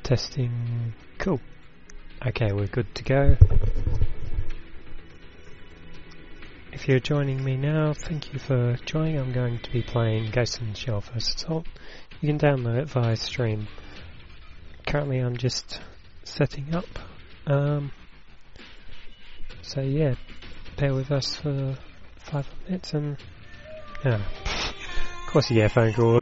Testing. Cool. Okay, we're good to go. If you're joining me now, thank you for joining. I'm going to be playing Ghost in the Shell First Assault. You can download it via stream. Currently I'm just setting up. So yeah, bear with us for 5 minutes and... yeah. Of course you get a phone call.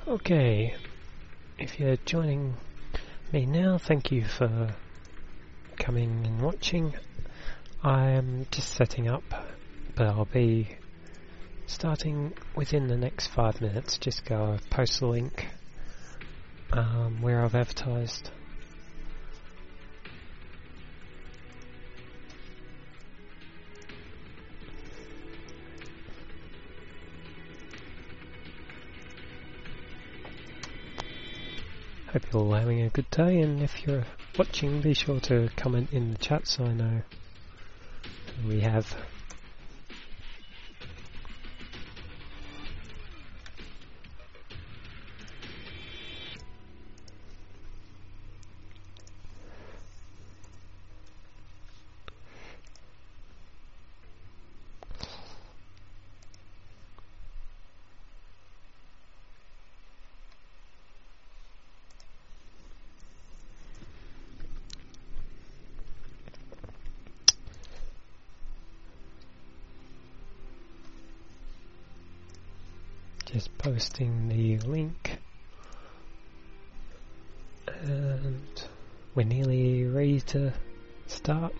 Okay, if you're joining me now, thank you for coming and watching. I am just setting up, but I'll be starting within the next 5 minutes. Just go post the link where I've advertised. Hope you're all having a good day, and if you're watching, be sure to comment in the chat so I know who we have. Just posting the link, and we're nearly ready to start.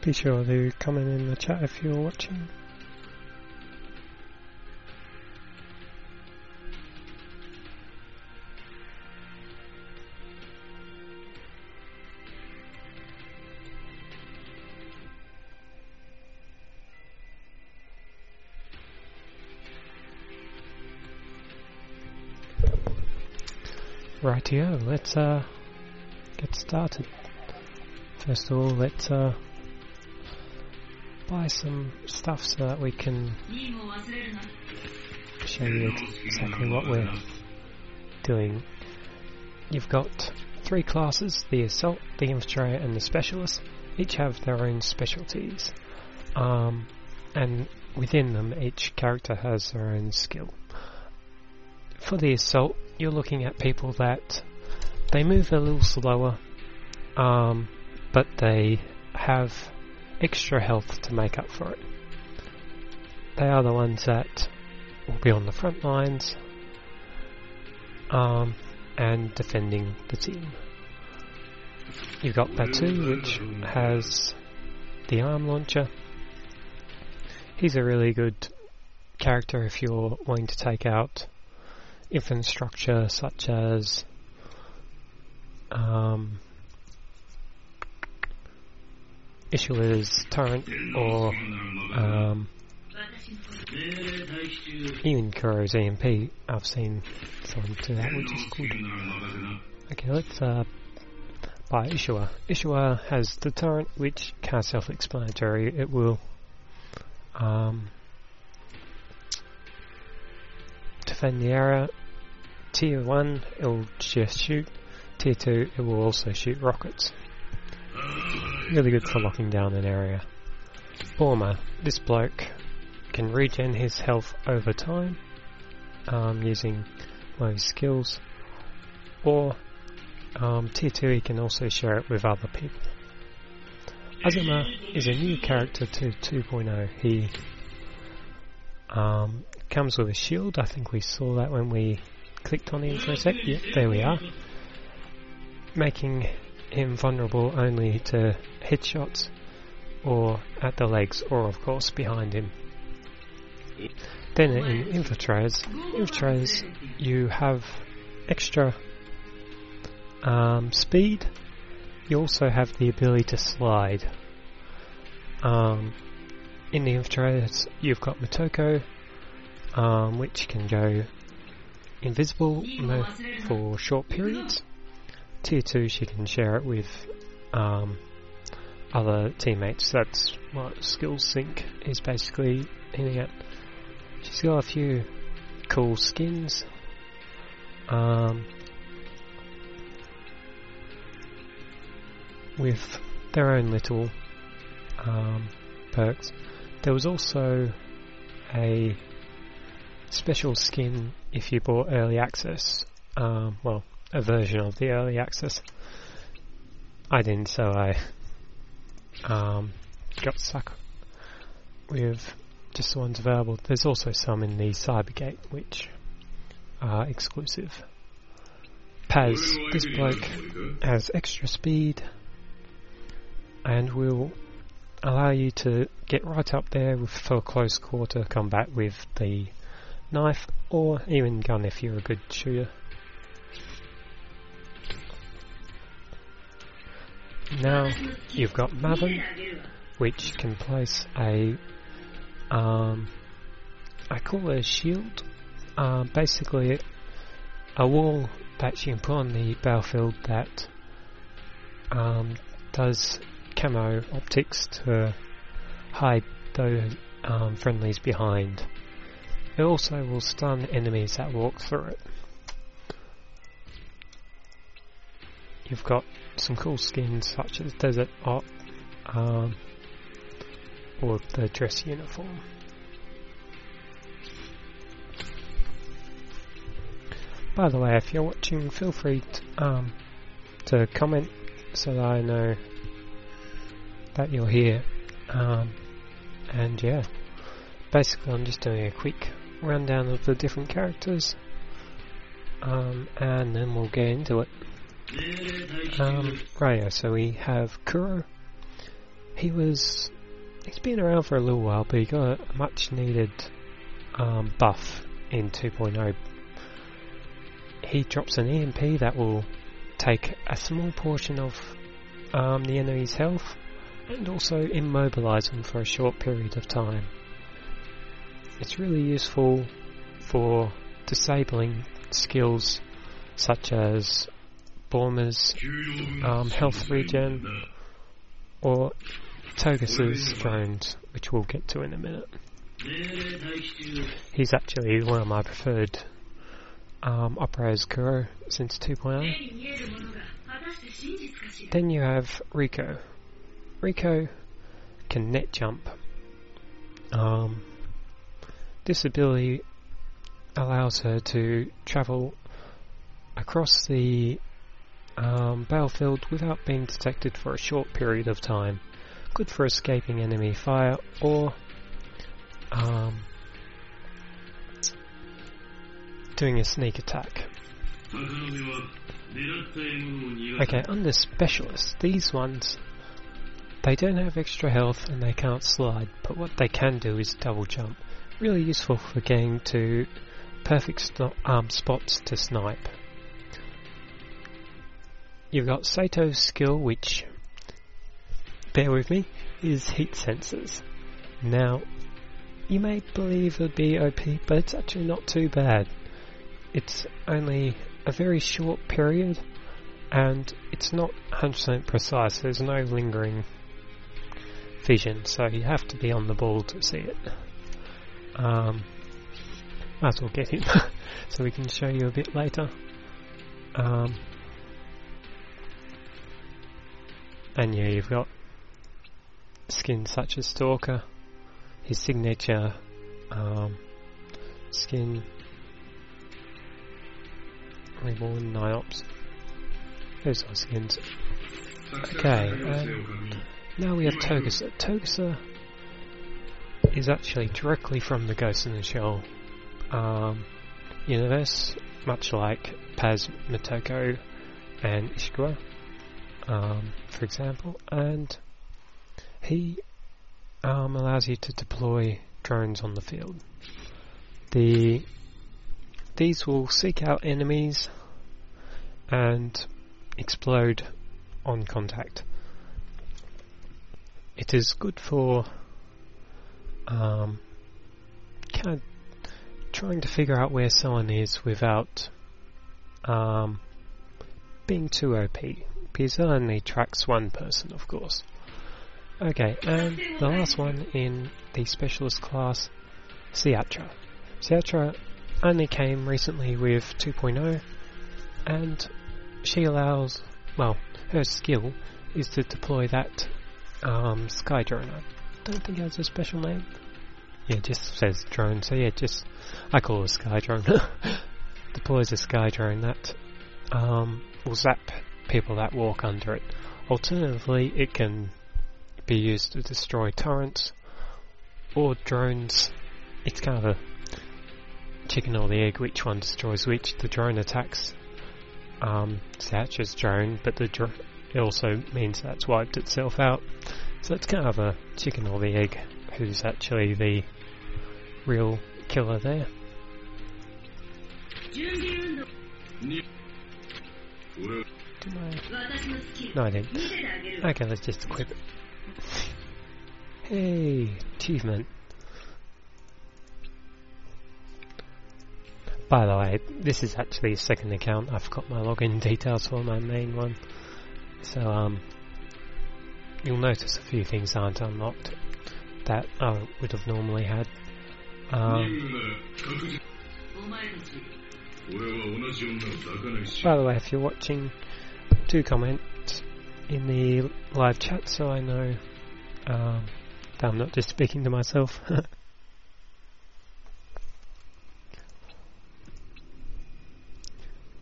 Be sure to comment in the chat if you're watching. Rightio, let's get started. First of all, let's buy some stuff so that we can show you exactly what we're doing. You've got 3 classes, the Assault, the Infiltrator and the Specialist. Each have their own specialties, and within them each character has their own skill. For the Assault, you're looking at people that they move a little slower, but they have extra health to make up for it. They are the ones that will be on the front lines and defending the team. You've got Batu, which has the arm launcher. He's a really good character if you're wanting to take out infrastructure such as Issuer's turret or even Kuro's EMP. I've seen someone do that, which is good. Okay, let's buy Issuer. Issuer has the turret, which kind of self-explanatory. It will defend the area. Tier 1, it will just shoot. Tier 2, it will also shoot rockets. Really good for locking down an area. Borma, this bloke can regen his health over time using one of his skills, or Tier 2 he can also share it with other people. Azuma is a new character to 2.0. He comes with a shield. I think we saw that when we clicked on him for a sec. Yep, there we are. Making him vulnerable only to headshots or at the legs, or of course behind him. Then in Infiltrators you have extra speed. You also have the ability to slide. In the Infiltrators you've got Motoko, which can go invisible for short periods. Tier 2 she can share it with other teammates. That's what Skills Sync is basically hinting at. She's got a few cool skins. With their own little perks. There was also a special skin if you bought early access. Well, a version of the early access. I didn't, so I got stuck with just the ones available. There's also some in the Cybergate which are exclusive. Paz, this bloke has extra speed and will allow you to get right up there for close quarter combat with the knife or even gun if you're a good shooter. Now you've got Maven, which can place a I call it a shield, basically a wall that you can put on the battlefield that does camo optics to hide those friendlies behind. It also will stun enemies that walk through it. You've got some cool skins such as Desert Op or the dress uniform. By the way, if you're watching, feel free to comment so that I know that you're here. And yeah, basically I'm just doing a quick rundown of the different characters, and then we'll get into it. Right, so we have Kuro. He's been around for a little while, but he got a much needed buff in 2.0. He drops an EMP that will take a small portion of the enemy's health and also immobilize them for a short period of time. It's really useful for disabling skills such as Borma's health regen or Togas's drones, which we'll get to in a minute. He's actually one of my preferred operators, Kuro, since 2.0. Then you have Riko. Riko can net jump. This ability allows her to travel across the battlefield without being detected for a short period of time. Good for escaping enemy fire or doing a sneak attack. Okay, under specialists, these ones, they don't have extra health and they can't slide, but what they can do is double jump. Really useful for getting to perfect spots to snipe. You've got Sato's skill, which, bear with me, is heat sensors. Now, you may believe it would be OP, but it's actually not too bad. It's only a very short period, and it's not 100% precise. There's no lingering vision, so you have to be on the ball to see it. Might as well get him, so we can show you a bit later. And yeah, you've got skins such as Stalker, his signature skin, Reborn Niops. Those are skins. Okay, now we have Togusa. Togusa is actually directly from the Ghost in the Shell universe, much like Paz, Motoko and Ishikawa, for example, and he allows you to deploy drones on the field. These will seek out enemies and explode on contact. It is good for kind of trying to figure out where someone is without being too OP, because it only tracks one person, of course. Okay, and the last one in the specialist class, Citra. Citra only came recently with 2.0, and she allows, well, her skill is to deploy that sky drone. I don't think it has a special name. Yeah, it just says drone, so yeah, I call it a sky drone. Deploys a sky drone that will zap people that walk under it. Alternatively, it can be used to destroy turrets or drones. It's kind of a chicken or the egg, which one destroys which. The drone attacks Citra's drone, but it also means that's wiped itself out. So it's kind of a chicken or the egg, who's actually the real killer there. No, I didn't. Okay, let's just equip it. Hey, achievement. By the way, this is actually a second account. I've got my login details for my main one. So, you'll notice a few things aren't unlocked that I would have normally had. By the way, if you're watching, do comment in the live chat so I know that I'm not just speaking to myself.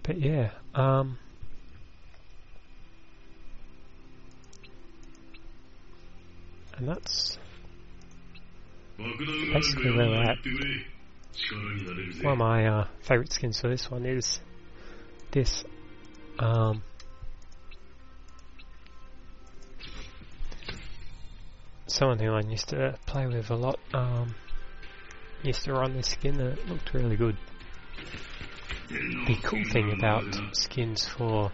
But yeah, and that's basically where we're at. One of my favourite skins for this one is this someone who I used to play with a lot used to run this skin and it looked really good. The cool thing about skins for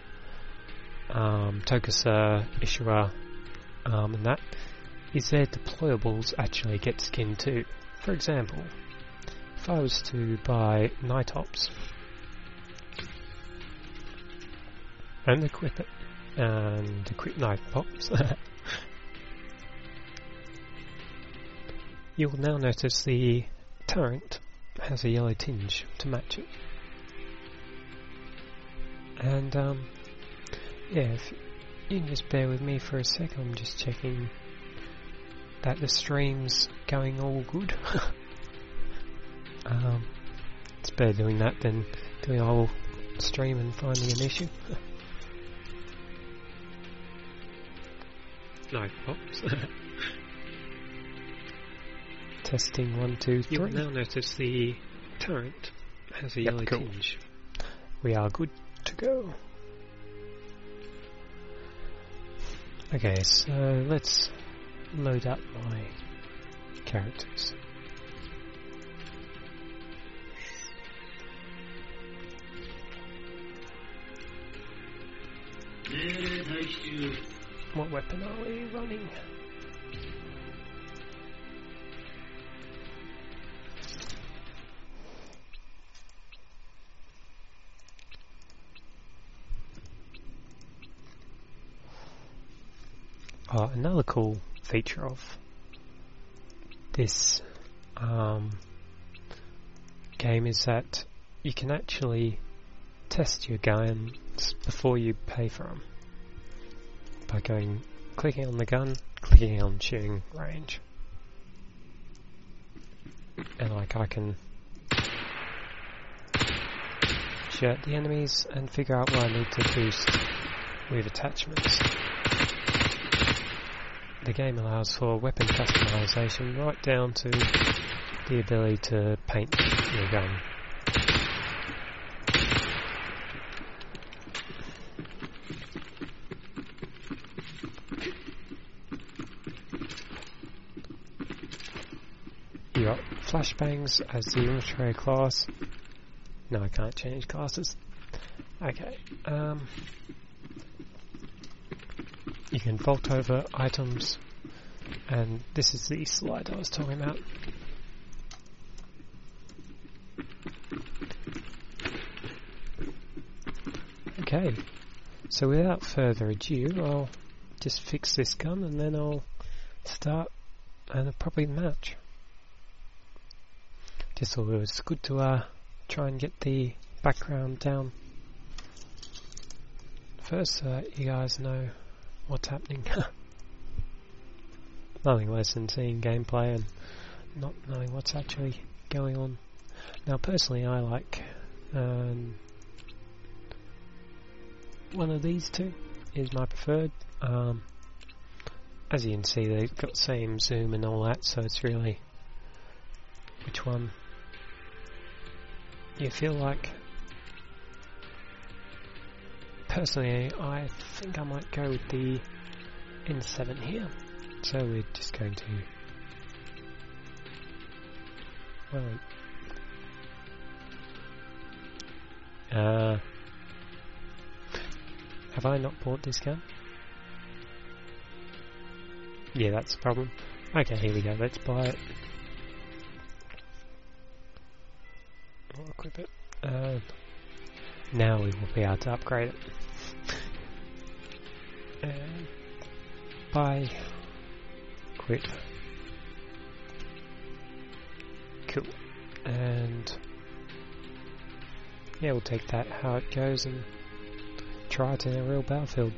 Togusa, Ishikawa, and that is their deployables actually get skinned too. For example, if I was to buy Nightops and equip it, and equip Nightops, you'll now notice the turret has a yellow tinge to match it. And yeah, if you can just bear with me for a sec, I'm just checking that the stream's going all good. It's better doing that than doing a whole stream and finding an issue. No pops. Testing 1, 2, 3. You'll now notice the turret has a yellow tinge. We are good to go. Okay, so let's load up my characters. What weapon are we running? Another cool feature of this game is that you can actually test your guns before you pay for them by clicking on the gun, clicking on shooting range, and like I can shoot at the enemies and figure out what I need to boost with attachments. The game allows for weapon customization right down to the ability to paint your gun. You got flashbangs as the infantry class. No, I can't change classes. Okay. You can vault over items, and this is the slide I was talking about. Okay, so without further ado, I'll just fix this gun and then I'll start a proper match. Just thought it was good to try and get the background down. First, you guys know what's happening. Nothing worse than seeing gameplay and not knowing what's actually going on. Now personally I like one of these two is my preferred. As you can see, they've got the same zoom and all that, so it's really which one you feel like. Personally, I think I might go with the N7 here. So we're just going to... Well... have I not bought this gun? Yeah, that's the problem. Okay, here we go, let's buy it. I'll equip it. Now we will be able to upgrade it. And buy, equip. Cool. And yeah, we'll take that how it goes and try it in a real battlefield.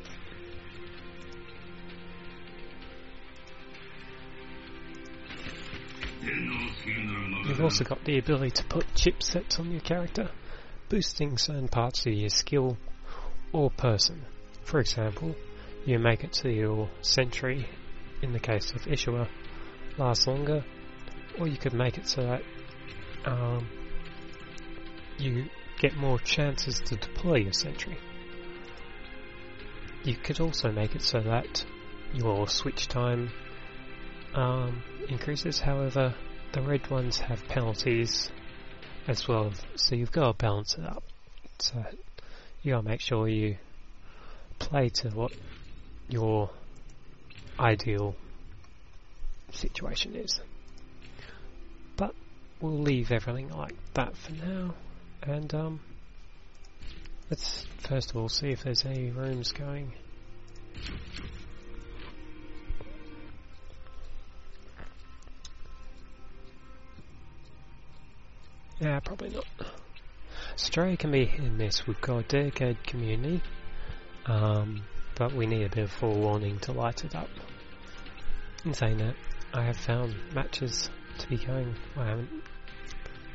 You've also got the ability to put chipsets on your character, boosting certain parts of your skill or person. For example, you make it so your sentry, in the case of Ishua, lasts longer, or you could make it so that you get more chances to deploy your sentry. You could also make it so that your switch time increases, however the red ones have penalties as well, so you've got to balance it up. So you got to make sure you play to what your ideal situation is. But we'll leave everything like that for now, and let's first of all see if there's any rooms going. Yeah, probably not. Australia can be hit and miss. We've got a dedicated community, but we need a bit of forewarning to light it up. In saying that, I have found matches to be going. I haven't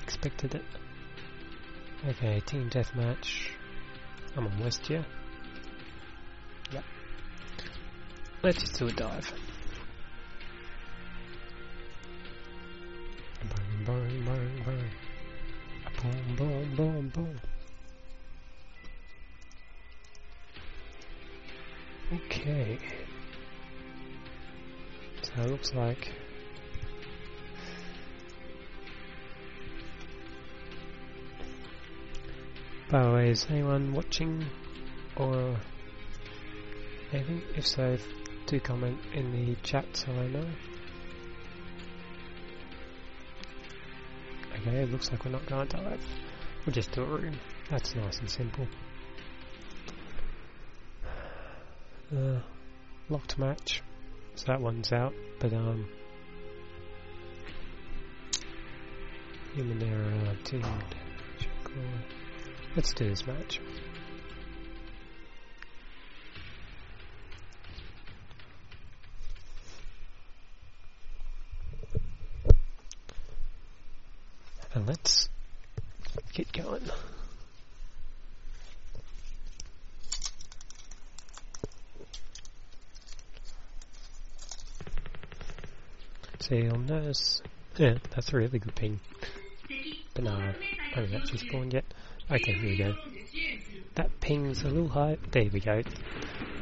expected it. Okay, team deathmatch. I'm on West here. Yep. Let's just do a dive. Boom, boom, boom, boom. Boom, boom, boom, boom. Okay. So it looks like by the way, is anyone watching or anything? If so, do comment in the chat so I know. Okay, it looks like we're not going to dive. We'll just do a room. That's nice and simple. Locked match. So that one's out, but human error, team. Let's do this match. And let's get going. So you'll notice, yeah, that's a really good ping. But no, I haven't actually spawned yet. Okay, here we go. That ping's a little high. There we go.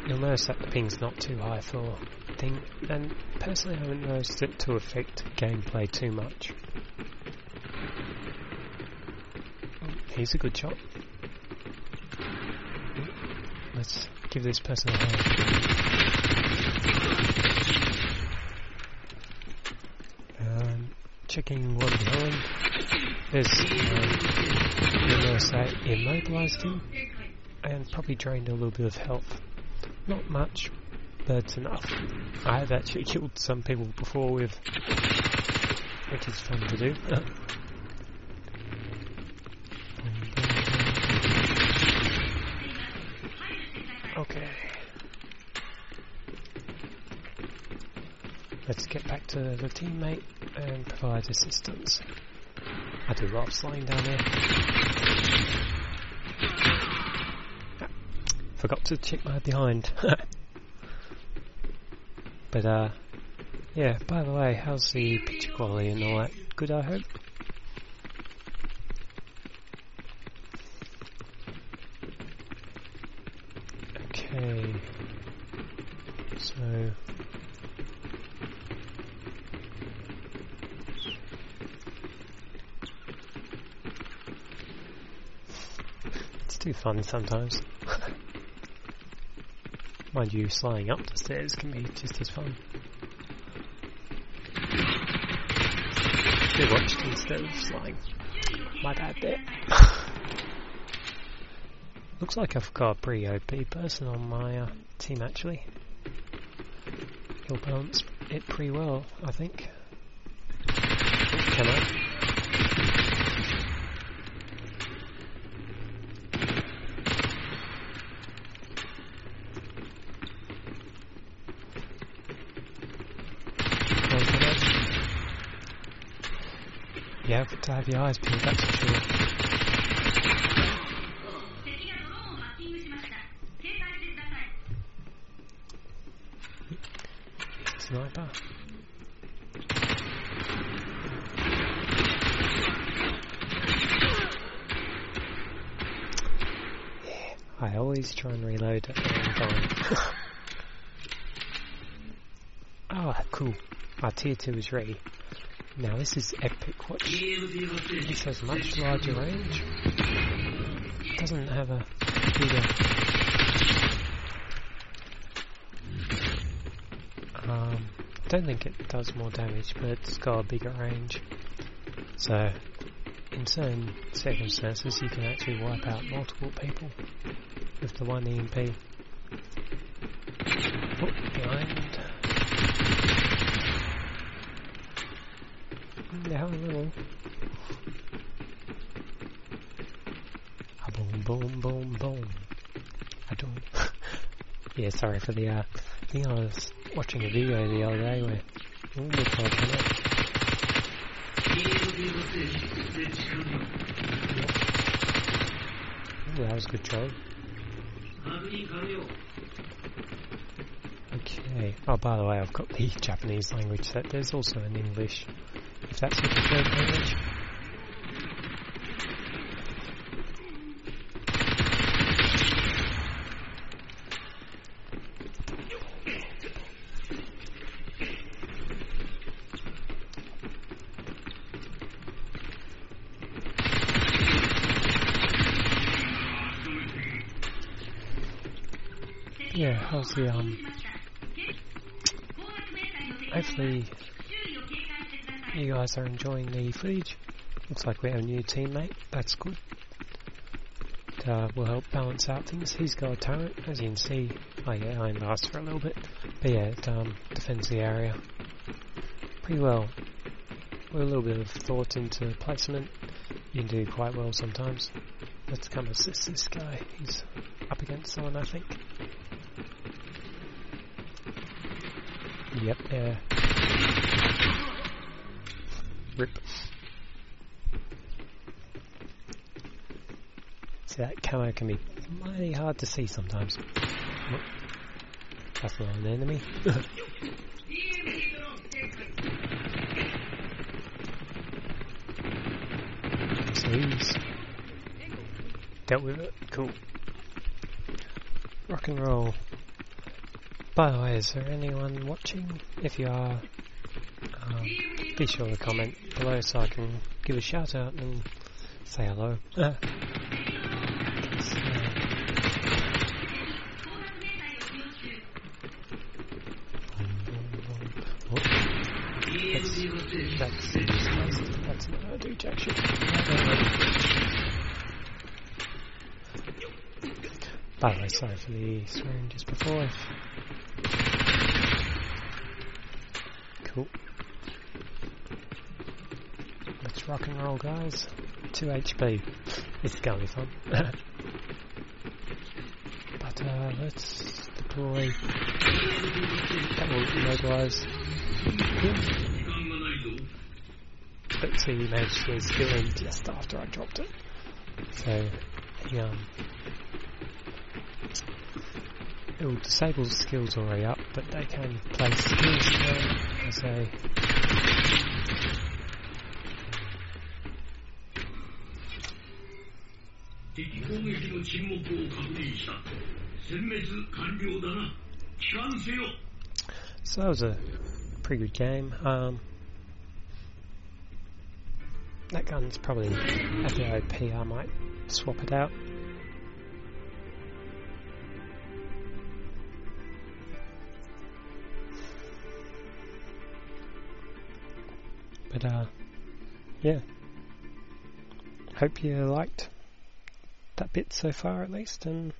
You'll notice that the ping's not too high for thing, and personally I haven't noticed it to affect gameplay too much. Here's a good shot. Let's give this person a hand. Checking one behind. There's you'll notice I immobilised him and probably drained a little bit of health. Not much, but it's enough. I have actually killed some people before with, which is fun to do. Okay. Let's get back to the teammate and provide assistance. I do a lot of sliding down here. Forgot to check my behind. But yeah, by the way, how's the picture quality and all that? Good, I hope? Okay. So... it's too fun sometimes. Mind you, sliding up the stairs can be just as fun. They watched instead of sliding. My bad there. Looks like I've got a pretty OP person on my team actually. He'll balance it pretty well, I think. Can I? You have to have your eyes peeled, that's for sure. Sniper. Yeah, I always try and reload at the wrong time. Oh, cool. Our tier 2 is ready. Now this is epic. Watch. This has much larger range. It doesn't have a bigger. I don't think it does more damage, but it's got a bigger range. So, in certain circumstances, you can actually wipe out multiple people with the one EMP. Oh, behind. Down a little. Boom, boom, boom, boom. I don't. Yeah, sorry for the. I think I was watching a video the other day where. Ooh, that was a good try. Okay. Oh, by the way, I've got the Japanese language set. There's also an English, if that's your preferred language. Yeah, how's the hopefully you guys are enjoying the footage. Looks like we have a new teammate, that's good. It will help balance out things. He's got a turret, as you can see. Oh yeah, I lasts for a little bit. But yeah, it defends the area pretty well. With a little bit of thought into placement, you can do quite well sometimes. Let's come assist this guy. He's up against someone, I think. Yep, yeah. Rip. See, that camo can be mighty hard to see sometimes. Oh, that's not an enemy. Please. Dealt with it. Cool. Rock and roll. By the way, is there anyone watching? If you are, be sure to comment below so I can give a shout out and say hello. That's not a do jack shit. By the way, sorry for the swearing just before. Cool. Let's rock and roll, guys. 2 HP. This is gonna be fun. But let's deploy. That will immobilize him. But see, he managed to get his skill in just after I dropped it. So he it will disable the skills already up, but they can place skills again as a so that was a pretty good game. That gun's probably a bit OP, I might swap it out. But yeah, hope you liked that bit so far at least, and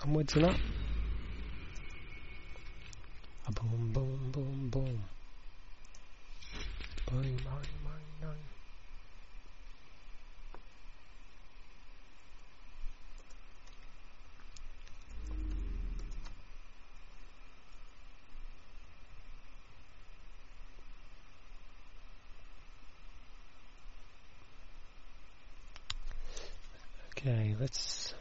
onwards and up. A boom, boom, boom, boom. Boing, boing, boing, boing. Okay, let's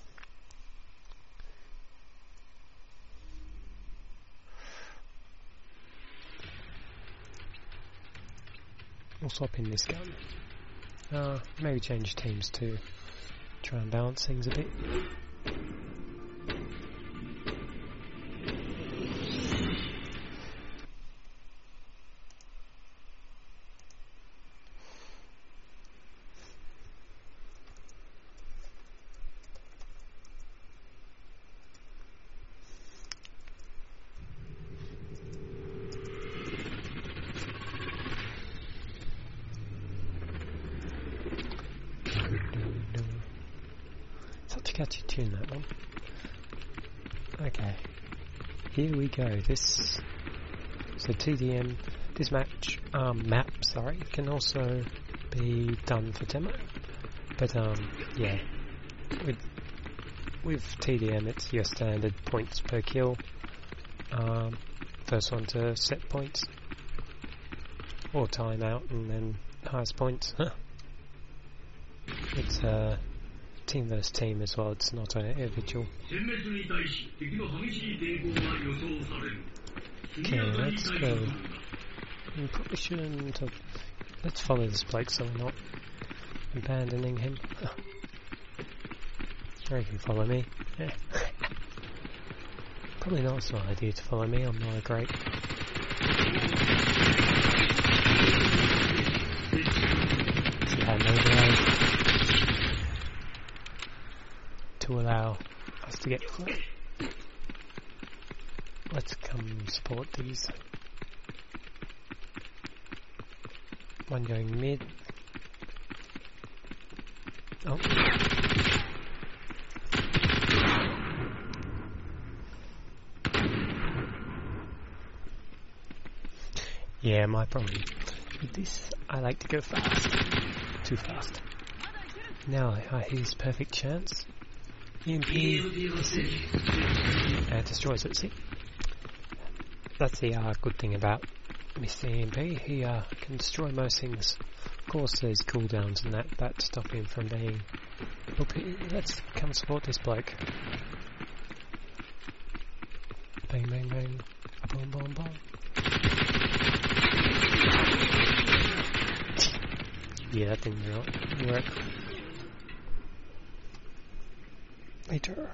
we'll swap in this gun. Maybe change teams to try and balance things a bit. Such a catchy tune, that one. Okay, here we go. This so TDM. This map can also be done for demo, but yeah, with TDM it's your standard points per kill. First one to set points or timeout, and then highest points. It's team versus team as well, it's not an individual. Okay, let's go. We probably shouldn't have... Let's follow this bloke so we're not abandoning him. Or he can follow me. Yeah. Probably not a smart idea to follow me, I'm not a great... See how mobilized to allow us to get through. Let's come support these. One going mid. Oh. Yeah, my problem with this, I like to go fast. Too fast. Now here's perfect chance. EMP destroys it, see? That's the good thing about Mr. EMP, he can destroy most things. Of course there's cooldowns and that stop him from being... Okay, let's come support this bloke. Bang bang bang, boom boom boom. Yeah, that didn't work. Later.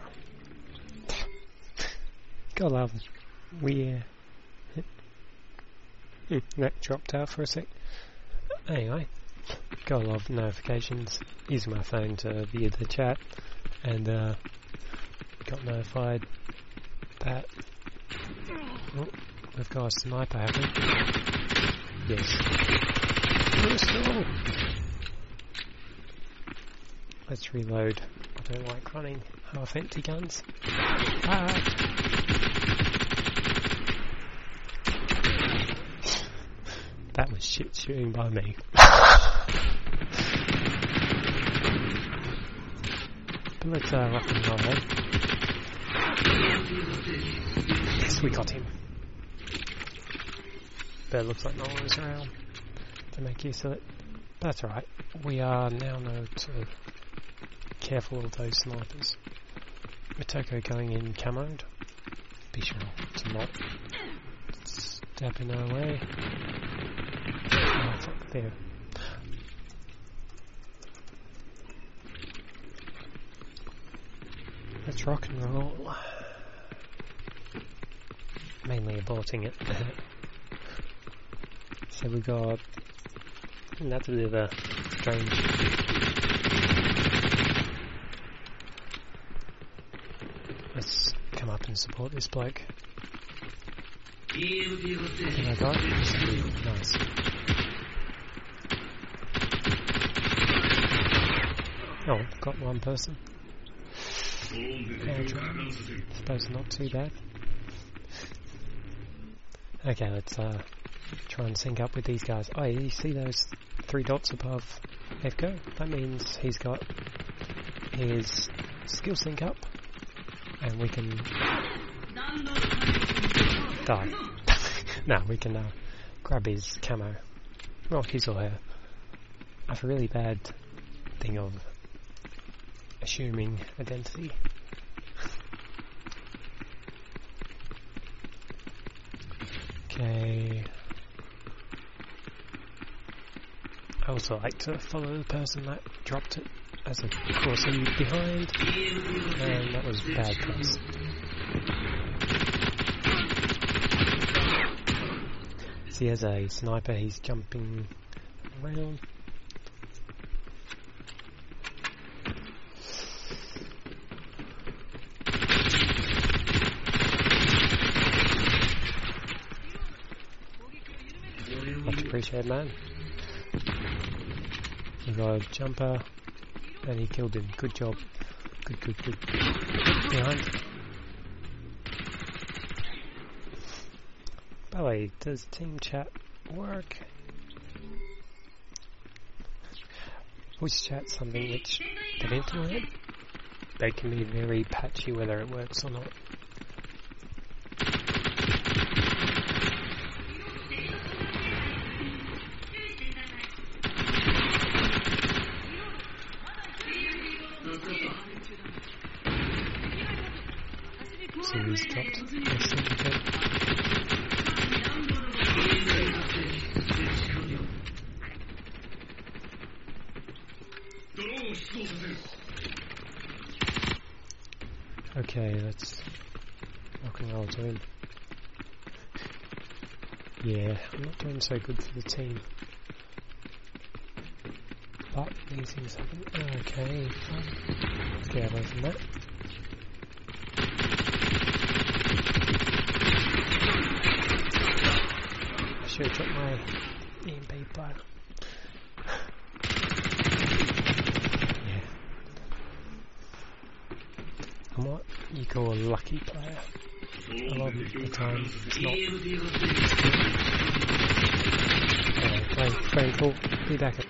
Gotta love them. That dropped out for a sec. Anyway, gotta love notifications. Using my phone to view the chat, and got notified that we've got a sniper happening. Yes. Let's reload. I don't like running half-empty guns. That was shit shooting by me. But let's rock and roll, eh? Yes, we got him. But it looks like no one was around to make use of it. But that's alright. We are now know to be careful of those snipers. Motoko going in camoed. Be sure to not step in our way. Oh, fuck, there. Let's rock and roll. Mainly aborting it. So we got... that's a bit of a strange... Let's come up and support this bloke. I think I got it. Nice. Oh, got one person. Suppose not too bad. Okay, let's try and sync up with these guys. Oh, you see those 3 dots above FGO? That means he's got his skill sync up, and we can die. No, we can grab his camo, rock his or her. I have a really bad thing of assuming identity. Okay. I also like to follow the person that dropped it as a coursing behind, and that was bad place. See, as a sniper, he's jumping around. Much appreciated, man. We got a jumper, and he killed him. Good job. Good. Behind. By the way, does team chat work? Voice chat's something which they've implemented. They can be very patchy whether it works or not. So he's dropped. Okay, let's rock and roll to him. Yeah, I'm not doing so good for the team. But these things happen. Okay, fine. Let's get away from that. I should have dropped my EMP bar. Yeah. I'm what you call a lucky player. A lot of the time it's not. Anyway, playing cool. Be back at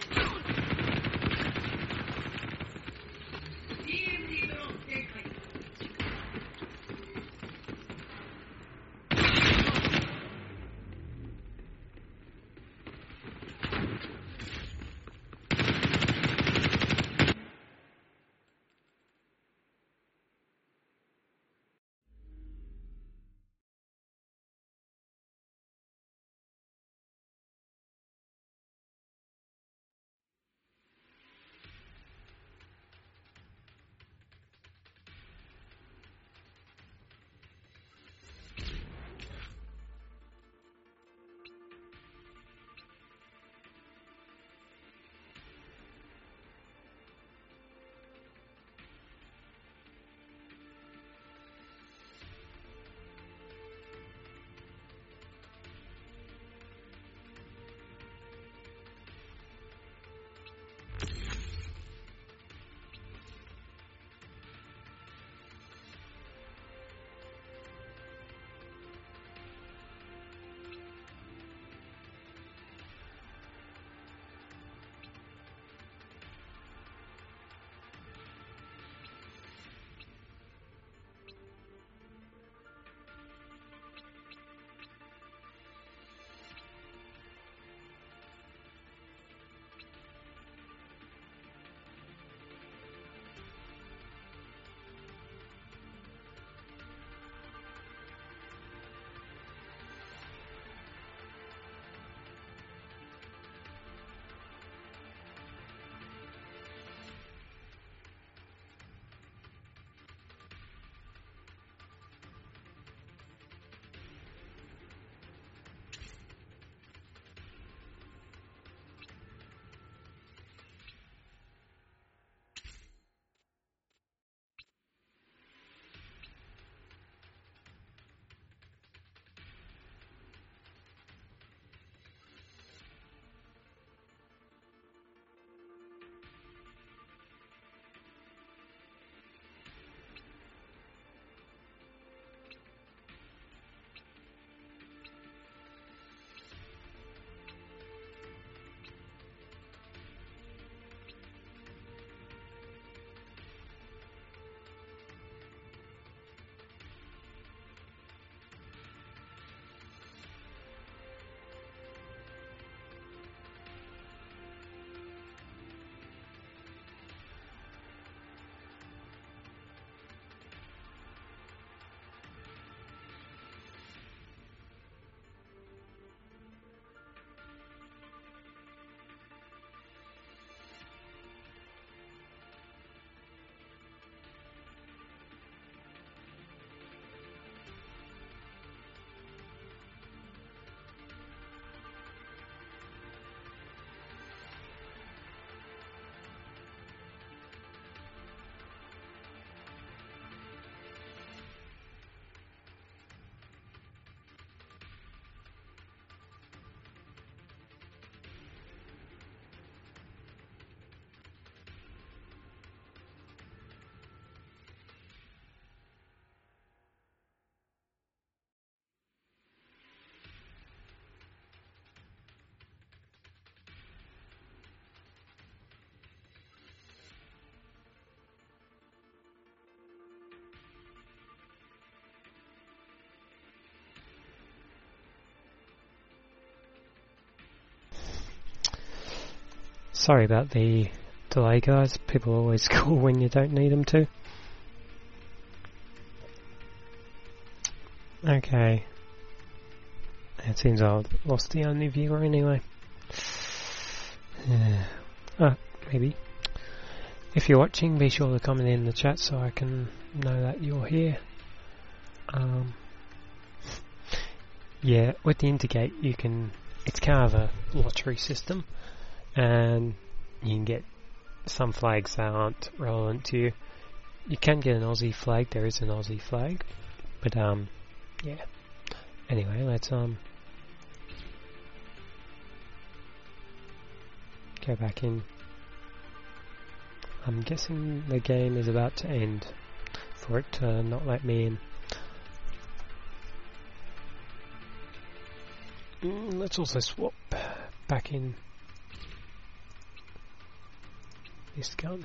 Sorry about the delay, guys. People always call when you don't need them to. Okay. It seems I've lost the only viewer anyway. Maybe. If you're watching, be sure to comment in the chat so I can know that you're here. Yeah, with the Intergate you can, it's kind of a lottery system, and you can get some flags that aren't relevant to you. You can get an Aussie flag, there is an Aussie flag, but yeah. Anyway, let's go back in. I'm guessing the game is about to end for it to not let me in. Let's also swap back in this gun.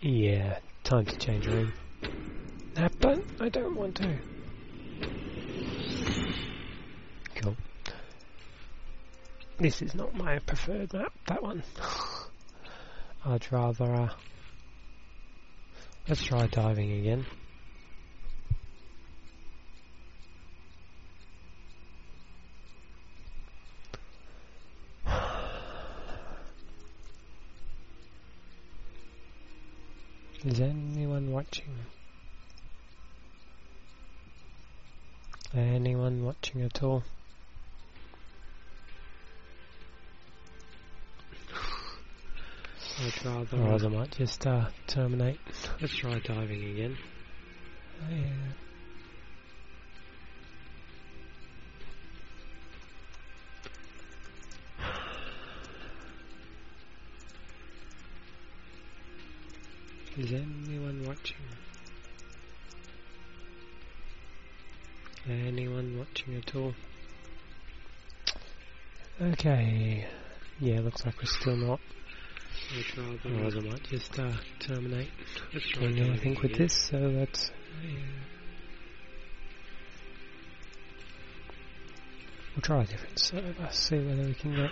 Yeah, time to change room. But I don't want to. Cool. This is not my preferred map, that one. I'd rather, let's try diving again. Is anyone watching? Anyone watching at all? I'd rather... Or I might just terminate. Let's try diving again. Yeah. Is anyone watching? Anyone watching at all? Okay. Yeah, looks like we're still not. Otherwise I might just terminate doing anything with this, so let's... We'll try a different server, see whether we can get...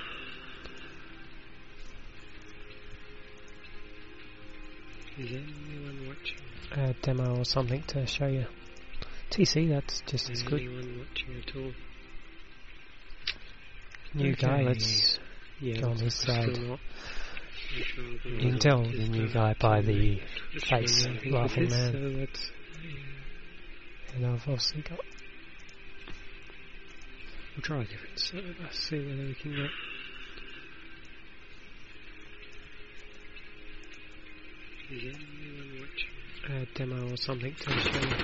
Is anyone watching? A demo or something to show you. TC, that's just as good. Anyone watching at all? New guy, let's go on his side. You can tell the new guy by the face, laughing man. And I've also got... We'll try a different server, see whether we can get... Is anyone watching? A demo or something to show you.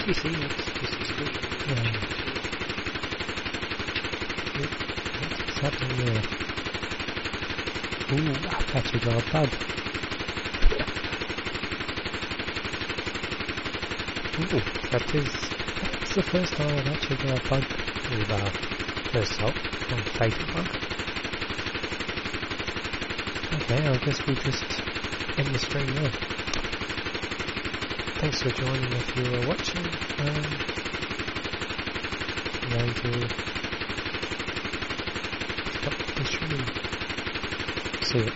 TC, that's just as good. What's happening there? Ooh, I've actually got a bug. Ooh, that's the first time I've actually got a bug with first help on Fatal Bug. Okay, I guess we just end the stream there. Thanks for joining if you were watching. I'm going to stop the stream. See you.